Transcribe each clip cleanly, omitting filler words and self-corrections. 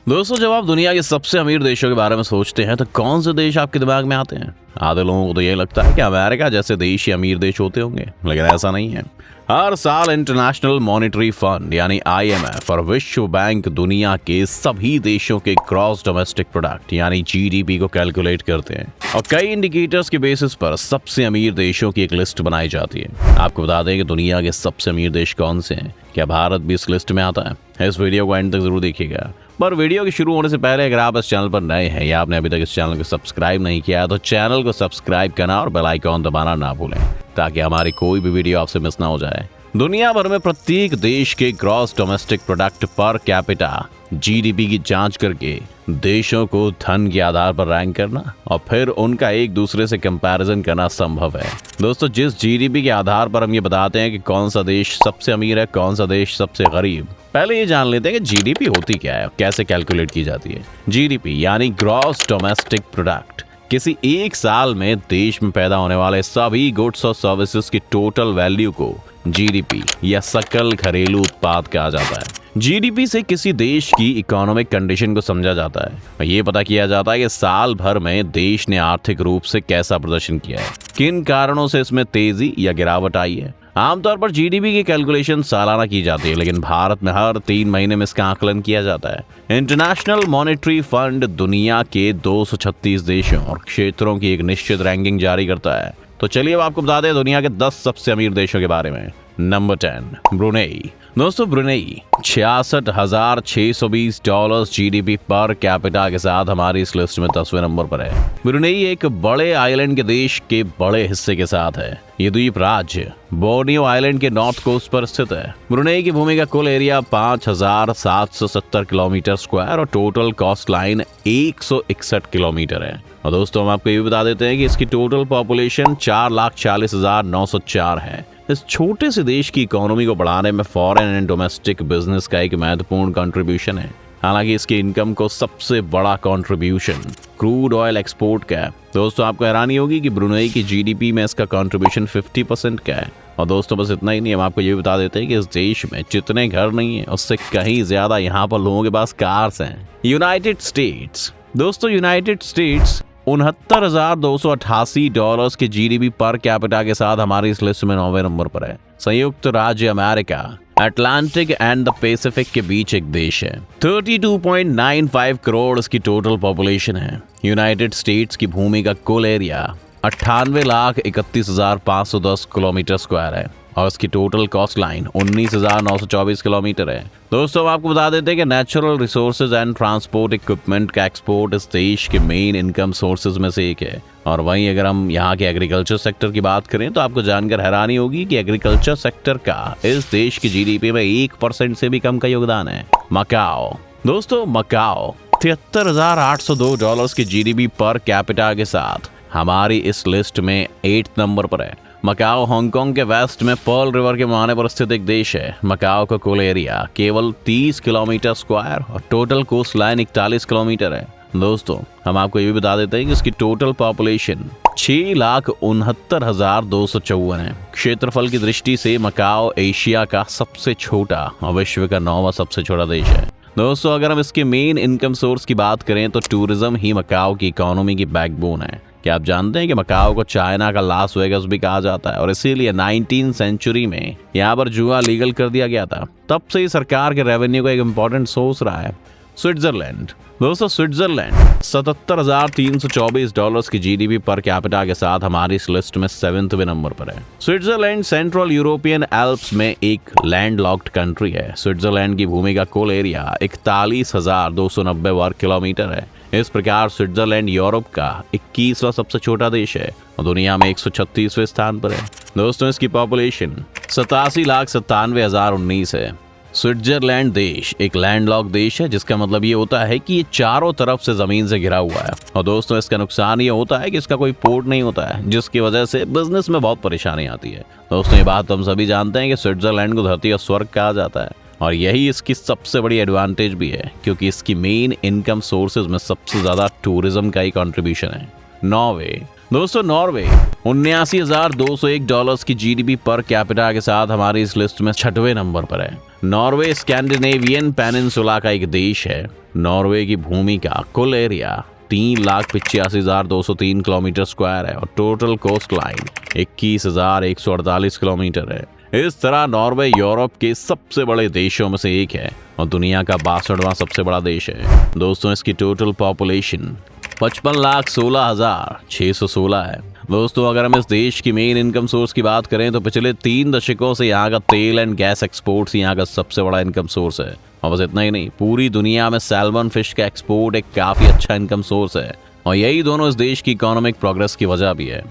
दोस्तों, जब आप दुनिया के सबसे अमीर देशों के बारे में सोचते हैं तो कौन से देश आपके दिमाग में आते हैं? आधे लोगों को तो ये लगता है कि अमेरिका जैसे देश ही अमीर देश होते होंगे, लेकिन ऐसा नहीं है। हर साल इंटरनेशनल मॉनेटरी फंड यानी IMF और विश्व बैंक दुनिया के सभी देशों के ग्रॉस डोमेस्टिक प्रोडक्ट यानी GDP को कैलकुलेट करते हैं और कई इंडिकेटर्स के बेसिस पर सबसे अमीर देशों की एक लिस्ट बनाई जाती है। आपको बता दें कि दुनिया के सबसे अमीर देश कौन से हैं। क्या भारत भी इस लिस्ट में आता है? इस वीडियो को एंड तक जरूर देखिएगा। पर वीडियो के शुरू होने से पहले अगर आप इस चैनल पर नए हैं या आपने अभी तक इस चैनल को सब्सक्राइब नहीं किया तो चैनल को सब्सक्राइब करना और बेल आइकॉन दबाना ना भूलें ताकि हमारी कोई भी वीडियो आपसे मिस ना हो जाए। दुनिया भर में प्रत्येक देश के gross domestic product per capita GDP की जांच करके देशों को धन के आधार पर रैंक करना और फिर उनका एक दूसरे से कंपैरिजन करना संभव है। दोस्तों, जिस GDP के आधार पर हम ये बताते हैं कि कौन सा देश सबसे अमीर है, कौन सा देश सबसे गरीब, पहले ये जान लेते हैं कि GDP होती क्या है, कैसे कैलकुलेट की जाती है। GDP यानी ग्रॉस डोमेस्टिक प्रोडक्ट किसी एक साल में देश में पैदा होने वाले सभी गुड्स और सर्विसेज की टोटल वैल्यू को GDP या सकल घरेलू उत्पाद कहा जाता है। GDP से किसी देश की इकोनॉमिक कंडीशन को समझा जाता है और ये पता किया जाता है कि साल भर में देश ने आर्थिक रूप से कैसा प्रदर्शन किया है, किन कारणों से इसमें तेजी या गिरावट आई है। आमतौर पर GDP की कैलकुलेशन सालाना की जाती है, लेकिन भारत में हर 3 महीने में इसका आकलन किया जाता है। इंटरनेशनल मॉनेटरी फंड दुनिया के 236 देशों और क्षेत्रों की एक निश्चित रैंकिंग जारी करता है। तो चलिए अब आपको बता दें दुनिया के 10 सबसे अमीर देशों के बारे में। Number 10, Brunei. दोस्तों, ब्रुनेई $66,620 GDP पर कैपिटा के साथ हमारी इस लिस्ट में 10वें नंबर पर है। ब्रुनेई एक बड़े आइलैंड के देश के बड़े हिस्से के साथ है। ये द्वीप राज्य बोर्नियो आइलैंड के नॉर्थ कोस्ट पर स्थित है। ब्रुनेई की भूमि का कुल एरिया 5,770 किलोमीटर स्क्वायर और टोटल कॉस्ट लाइन 161 किलोमीटर है। और दोस्तों, हम आपको ये भी बता देते हैं कि इसकी टोटल पॉपुलेशन 4,40,904 है। इस छोटे से देश की इकोनॉमी को बढ़ाने में फॉरेन एंड डोमेस्टिक बिजनेस का एक महत्वपूर्ण कंट्रीब्यूशन है। हालांकि इसकी इनकम को सबसे बड़ा कंट्रीब्यूशन क्रूड ऑयल एक्सपोर्ट का है। दोस्तों, आपको हैरानी होगी कि ब्रुनेई की GDP में इसका कंट्रीब्यूशन 50% का है। और दोस्तों, बस इतना ही नहीं, हम आपको ये भी बता देते हैं कि इस देश में जितने घर नहीं है उससे कहीं ज्यादा यहाँ पर लोगों के पास कार्स हैं। United states. दोस्तों, यूनाइटेड स्टेट्स $69,288 के GDP पर कैपिटा के साथ हमारी इस लिस्ट में 9वें नंबर पर है। संयुक्त राज्य America Atlantic and the Pacific के बीच एक देश है। 32.95 करोड़ इसकी टोटल पॉपुलेशन है। यूनाइटेड स्टेट्स की भूमि का कुल एरिया 98,31,510 किलोमीटर स्क्वायर है और इसकी टोटल कॉस्ट लाइन 19,924 किलोमीटर है। दोस्तों, हम आपको बता देते हैं कि natural resources and transport equipment का एक्सपोर्ट इस देश के मेन इनकम सोर्सेज में से एक है। और वहीं अगर हम यहाँ के एग्रीकल्चर सेक्टर की बात करें तो आपको जानकर हैरानी होगी कि एग्रीकल्चर सेक्टर का इस देश की GDP में 1% से भी कम का योगदान है। मकाओ। दोस्तों, मकाओ $73,802 के GDP पर कैपिटा के साथ हमारी इस लिस्ट में 8th नंबर पर है। मकाओ हांगकांग के वेस्ट में पर्ल रिवर के मुहाने पर स्थित एक देश है। मकाओ का कुल एरिया केवल 30 किलोमीटर स्क्वायर और टोटल कोस्ट लाइन 41 किलोमीटर है। दोस्तों, हम आपको ये भी बता देते हैं कि इसकी टोटल पॉपुलेशन 6,69,254 है। क्षेत्रफल की दृष्टि से मकाओ एशिया का सबसे छोटा और विश्व का 9वां सबसे छोटा देश है। दोस्तों, अगर हम इसके मेन इनकम सोर्स की बात करें तो टूरिज्म ही मकाओ की इकोनॉमी की बैकबोन है। क्या आप जानते हैं कि मकाओ को चाइना का लास वेगास भी कहा जाता है और इसीलिए 19वीं सेंचुरी में यहाँ पर जुआ लीगल कर दिया गया था। तब से ही सरकार के रेवेन्यू का एक इम्पोर्टेंट सोर्स रहा है। स्विट्जरलैंड। दोस्तों, स्विट्जरलैंड $77,324 की GDP पर कैपिटा के साथ हमारी इस लिस्ट में 7वें नंबर पर है। स्विट्जरलैंड सेंट्रल यूरोपियन एल्प्स में एक लैंडलॉक्ड कंट्री है। स्विट्जरलैंड की भूमि का कुल एरिया 41,290 वर्ग किलोमीटर है। इस प्रकार स्विट्जरलैंड यूरोप का 21वां सबसे छोटा देश है और दुनिया में 136वें स्थान पर है। दोस्तों, इसकी पॉपुलेशन 87,97,019 है। स्विट्जरलैंड देश एक लैंडलॉक देश है, जिसका मतलब ये होता है कि ये चारों तरफ से जमीन से घिरा हुआ है। और दोस्तों, इसका नुकसान ये होता है कि इसका कोई पोर्ट नहीं होता है, जिसकी वजह से बिजनेस में बहुत परेशानी आती है। दोस्तों, ये बात हम सभी जानते हैं कि स्विट्जरलैंड को धरती का स्वर्ग कहा जाता है और यही इसकी सबसे बड़ी एडवांटेज भी है क्योंकि इसकी मेन इनकम सोर्सेज में सबसे ज्यादा टूरिज्म का ही कंट्रीब्यूशन है। नॉर्वे। दोस्तों नॉर्वे $79,201 की जीडीपी पर कैपिटा के साथ हमारी इस लिस्ट में 6वें नंबर पर है। नॉर्वे स्कैंडिनेवियन पेनिनसुला का एक देश है। नॉर्वे की भूमि का कुल एरिया 3,85,203 किलोमीटर स्क्वायर है और टोटल कोस्ट लाइन 21,148 किलोमीटर है। इस तरह नॉर्वे यूरोप के सबसे बड़े देशों में से एक है और दुनिया का 62वां सबसे बड़ा देश है। दोस्तों इसकी टोटल पॉपुलेशन 55,16,616 है। दोस्तों अगर हम इस देश की मेन इनकम सोर्स की बात करें तो पिछले 3 दशकों से यहाँ का तेल एंड गैस एक्सपोर्ट्स यहाँ का सबसे बड़ा इनकम सोर्स है। और बस इतना ही नहीं, पूरी दुनिया में सैल्मन फिश का एक्सपोर्ट एक काफी अच्छा इनकम सोर्स है और यही दोनों इस देश की इकोनॉमिक प्रोग्रेस की वजह भी है।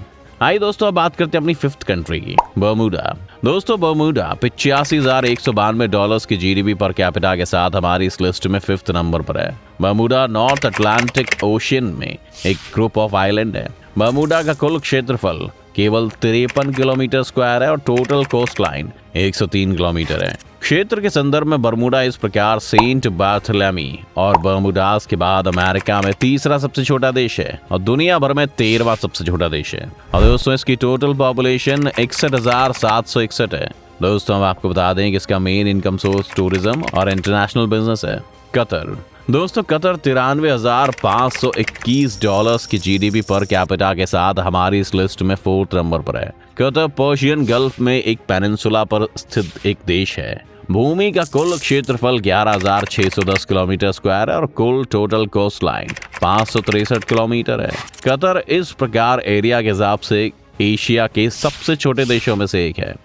आइए दोस्तों अब बात करते हैं अपनी 5th कंट्री की, बर्मुडा। दोस्तों बर्मुडा $85,192 की जीडीपी पर कैपिटा के साथ हमारी इस लिस्ट में 5th नंबर पर है। बर्मुडा नॉर्थ अटलांटिक ओशियन में एक ग्रुप ऑफ आइलैंड है। बर्मुडा का कुल क्षेत्रफल केवल 53 किलोमीटर स्क्वायर है और टोटल कोस्ट लाइन 103 किलोमीटर है। क्षेत्र के संदर्भ में बर्मुडा इस प्रकार सेंट बार्थोलोमेव और बर्मुडास के बाद अमेरिका में 3रा सबसे छोटा देश है और दुनिया भर में 13वां सबसे छोटा देश है। और दोस्तों इसकी टोटल पॉपुलेशन 61,761 है। दोस्तों हम आपको बता दें कि इसका मेन इनकम सोर्स टूरिज्म और इंटरनेशनल बिजनेस है। कतर। दोस्तों कतर $93,521 की जीडीपी पर कैपिटा के साथ हमारी इस लिस्ट में 4th नंबर पर है। कतर पर्शियन गल्फ में एक पेनिनसुला पर स्थित एक देश है। भूमि का कुल क्षेत्रफल 11,610 किलोमीटर स्क्वायर है और कुल टोटल कोस्ट लाइन 563 किलोमीटर है। कतर इस प्रकार एरिया के हिसाब से एशिया के सबसे छोटे देशों में से एक है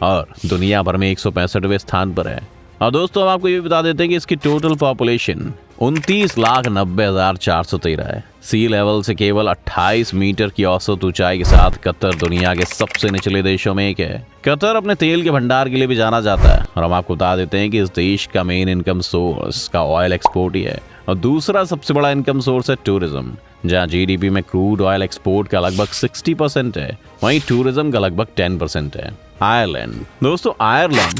और दुनिया भर में 165वें स्थान पर है। और दोस्तों हम आपको ये बता देते हैं कि इसकी टोटल पॉपुलेशन 29,90,413 है। सी लेवल से केवल 28 मीटर की औसत ऊंचाई के साथ कतर दुनिया के सबसे निचले देशों में एक है। कतर अपने तेल के भंडार के लिए भी जाना जाता है और हम आपको बता देते हैं कि इस देश का मेन इनकम सोर्स का ऑयल एक्सपोर्ट ही है और दूसरा सबसे बड़ा इनकम सोर्स है टूरिज्म, जहाँ जीडीपी में क्रूड ऑयल एक्सपोर्ट का लगभग 60% है, वहीं टूरिज्म का लगभग 10% है। आयरलैंड। दोस्तों आयरलैंड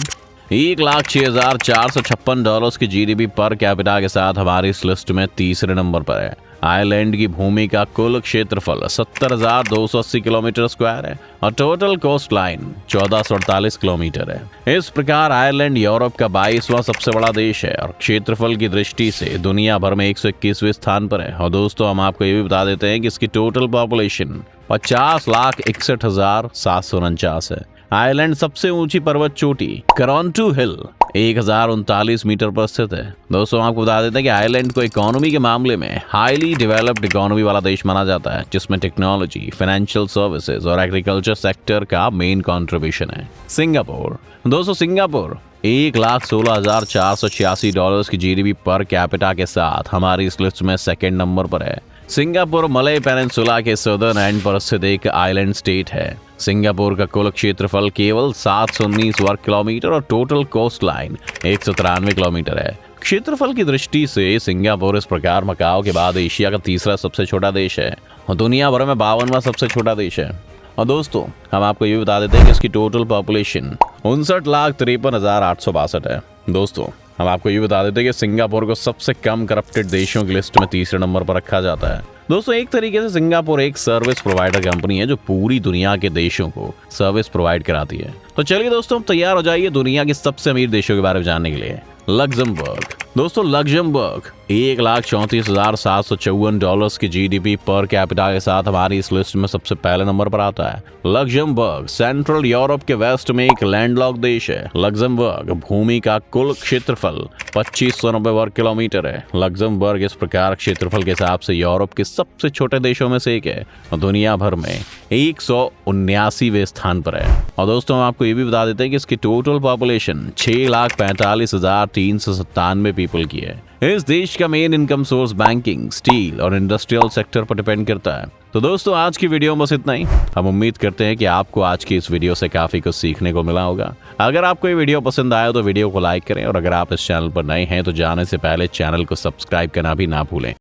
$1,06,456 की जीडीपी पर कैपिटा के साथ हमारी इस लिस्ट में 3रे नंबर पर है। आयरलैंड की भूमि का कुल क्षेत्रफल 70,280 किलोमीटर स्क्वायर है और टोटल कोस्ट लाइन 1448 किलोमीटर है। इस प्रकार आयरलैंड यूरोप का 22वां सबसे बड़ा देश है और क्षेत्रफल की दृष्टि से दुनिया भर में 121वें स्थान पर है। और दोस्तों हम आपको ये भी बता देते हैं कि इसकी टोटल पॉपुलेशन 50,61,749 है। आयरलैंड सबसे ऊंची पर्वत चोटी करॉन्टू हिल 1,039 मीटर पर स्थित है। दोस्तों आपको बता देते हैं कि आयरलैंड को इकोनॉमी के मामले में हाईली डेवलप्ड इकोनॉमी वाला देश माना जाता है, जिसमें टेक्नोलॉजी, फाइनेंशियल सर्विसेज और एग्रीकल्चर सेक्टर का मेन कंट्रीब्यूशन है। सिंगापुर। दोस्तों सिंगापुर $1,16,486 की जीडीपी पर कैपिटा के साथ हमारी इस लिस्ट में 2nd नंबर पर है। सिंगापुर मलय पेनिनसुला के सदर्न एंड पर स्थित एक आइलैंड स्टेट है। सिंगापुर का कुल क्षेत्रफल केवल 719 वर्ग किलोमीटर और टोटल कोस्ट लाइन 193 किलोमीटर है। क्षेत्रफल की दृष्टि से सिंगापुर इस प्रकार मकाओ के बाद एशिया का 3रा सबसे छोटा देश है और दुनिया भर में 52वां सबसे छोटा देश है। और दोस्तों हम आपको ये बता देते हैं कि इसकी टोटल पॉपुलेशन 59,53,862 है। दोस्तों हम आपको ये बता देते हैं कि सिंगापुर को सबसे कम करप्टेड देशों की लिस्ट में 3रे नंबर पर रखा जाता है। दोस्तों एक तरीके से सिंगापुर एक सर्विस प्रोवाइडर कंपनी है जो पूरी दुनिया के देशों को सर्विस प्रोवाइड कराती है। तो चलिए दोस्तों तैयार हो जाइए दुनिया के सबसे अमीर देशों के बारे में जानने के लिए। लग्जमबर्ग। दोस्तों लग्जमबर्ग $1,34,754 की जीडीपी पर कैपिटा के साथ हमारी इस लिस्ट में सबसे पहले नंबर पर आता है। लग्जमबर्ग सेंट्रल यूरोप के वेस्ट में एक लैंडलॉक देश है। लग्जमबर्ग भूमि का कुल क्षेत्रफल 2,590 वर्ग किलोमीटर है। लग्जमबर्ग इस प्रकार क्षेत्रफल के हिसाब से यूरोप के सबसे छोटे देशों में से एक है और दुनिया भर में 179वें स्थान पर है। और दोस्तों हम आपको ये भी बता देते हैं कि इसकी टोटल पॉपुलेशन 6,45,397 पीपल की है। इस देश का main income source banking, steel और इंडस्ट्रियल सेक्टर पर डिपेंड करता है। तो दोस्तों आज की वीडियो में बस इतना ही। हम उम्मीद करते हैं कि आपको आज की इस वीडियो से काफी कुछ सीखने को मिला होगा। अगर आपको ये वीडियो पसंद आया तो वीडियो को लाइक करें और अगर आप इस चैनल पर नए हैं तो जाने से पहले चैनल को सब्सक्राइब करना भी ना भूलें।